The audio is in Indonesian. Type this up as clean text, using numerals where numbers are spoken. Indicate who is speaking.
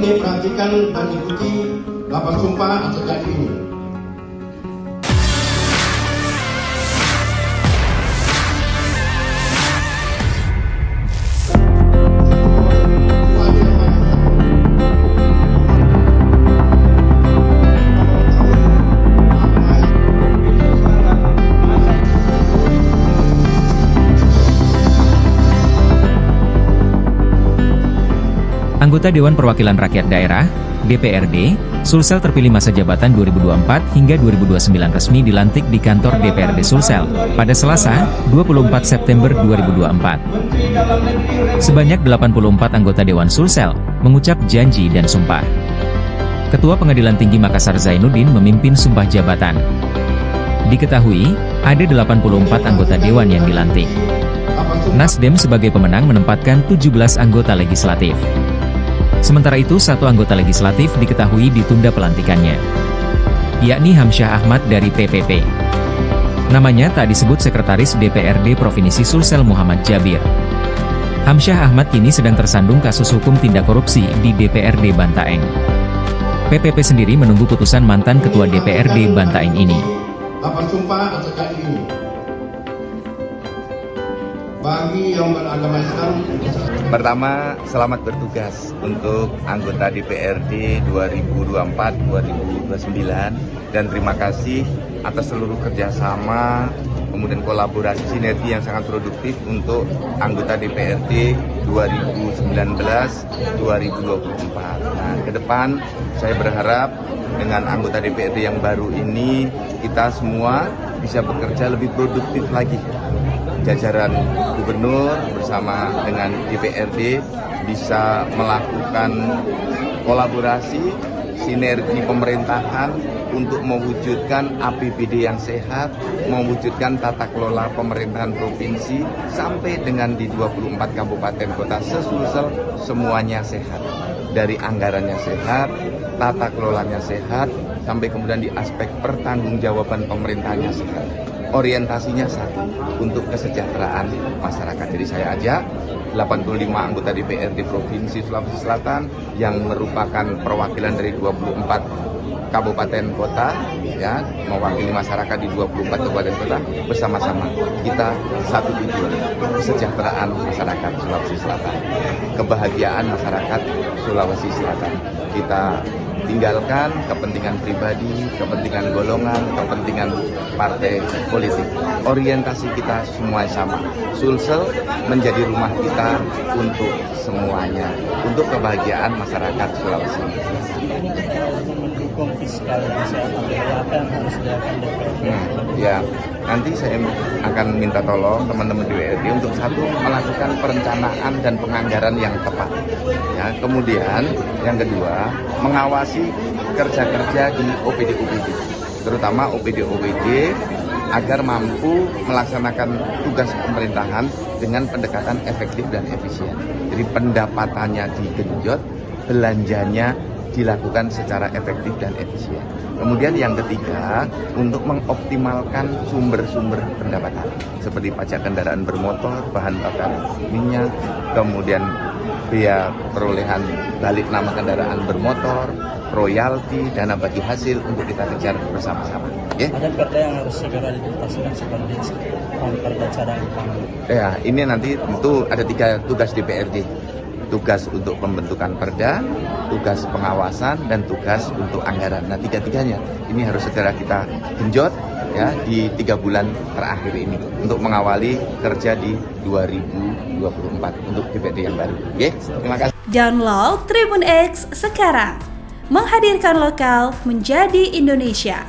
Speaker 1: ini perhatikan dan ikuti lapang sumpah sejak ini.
Speaker 2: Anggota Dewan Perwakilan Rakyat Daerah, DPRD, Sulsel terpilih masa jabatan 2024 hingga 2029 resmi dilantik di kantor DPRD Sulsel, pada Selasa, 24 September 2024. Sebanyak 84 anggota Dewan Sulsel, mengucap janji dan sumpah. Ketua Pengadilan Tinggi Makassar Zainuddin memimpin sumpah jabatan. Diketahui, ada 84 anggota Dewan yang dilantik. Nasdem sebagai pemenang menempatkan 17 anggota legislatif. Sementara itu, satu anggota legislatif diketahui ditunda pelantikannya, yakni Hamsyah Ahmad dari PPP. Namanya tak disebut Sekretaris DPRD Provinsi Sulsel Muhammad Jabir. Hamsyah Ahmad kini sedang tersandung kasus hukum tindak korupsi di DPRD Bantaeng. PPP sendiri menunggu putusan mantan Ketua DPRD Bantaeng ini.
Speaker 1: Lapang sumpah sejak ini. Bagi yang beragama Islam.
Speaker 3: Pertama, selamat bertugas untuk anggota DPRD 2024-2029 dan terima kasih atas seluruh kerjasama, kemudian kolaborasi sinergi yang sangat produktif untuk anggota DPRD 2019-2024. Nah, ke depan saya berharap dengan anggota DPRD yang baru ini kita semua bisa bekerja lebih produktif lagi. Jajaran gubernur bersama dengan DPRD bisa melakukan kolaborasi, sinergi pemerintahan untuk mewujudkan APBD yang sehat, mewujudkan tata kelola pemerintahan provinsi sampai dengan di 24 kabupaten kota se-Sulsel semuanya sehat. Dari anggarannya sehat, tata kelolanya sehat, sampai kemudian di aspek pertanggungjawaban pemerintahannya sehat. Orientasinya satu, untuk kesejahteraan masyarakat. Jadi saya ajak 85 anggota DPRD Provinsi Sulawesi Selatan yang merupakan perwakilan dari 24 kabupaten kota, ya, mewakili masyarakat di 24 kabupaten kota, bersama-sama kita satu tujuan, kesejahteraan masyarakat Sulawesi Selatan, kebahagiaan masyarakat Sulawesi Selatan. Kita tinggalkan kepentingan pribadi, kepentingan golongan, kepentingan partai politik. Orientasi kita semua sama. Sulsel menjadi rumah kita untuk semuanya, untuk kebahagiaan masyarakat Sulawesi. Ya, nanti saya akan minta tolong teman-teman DPRD untuk satu, melakukan perencanaan dan penganggaran yang tepat. Ya, kemudian yang kedua, mengawasi kerja-kerja di OPD-OPD, terutama OPD-OPD agar mampu melaksanakan tugas pemerintahan dengan pendekatan efektif dan efisien. Jadi pendapatannya digenjot, belanjanya dilakukan secara efektif dan efisien. Kemudian yang ketiga, untuk mengoptimalkan sumber-sumber pendapatan seperti pajak kendaraan bermotor, bahan bakar minyak, kemudian biaya perolehan balik nama kendaraan bermotor, royalti, dana bagi hasil untuk kita kejar bersama-sama. Ya?
Speaker 4: Ada perda yang harus segera dituntaskan seperti perda cadangan pangan. Ya,
Speaker 3: ini nanti tentu ada 3 tugas DPRD. Tugas untuk pembentukan perda, tugas pengawasan, dan tugas untuk anggaran. Nah, tiga-tiganya ini harus segera kita genjot ya di 3 bulan terakhir ini untuk mengawali kerja di 2024 untuk DPRD yang baru. Oke, terima kasih.
Speaker 5: Download Tribun X sekarang, menghadirkan lokal menjadi Indonesia.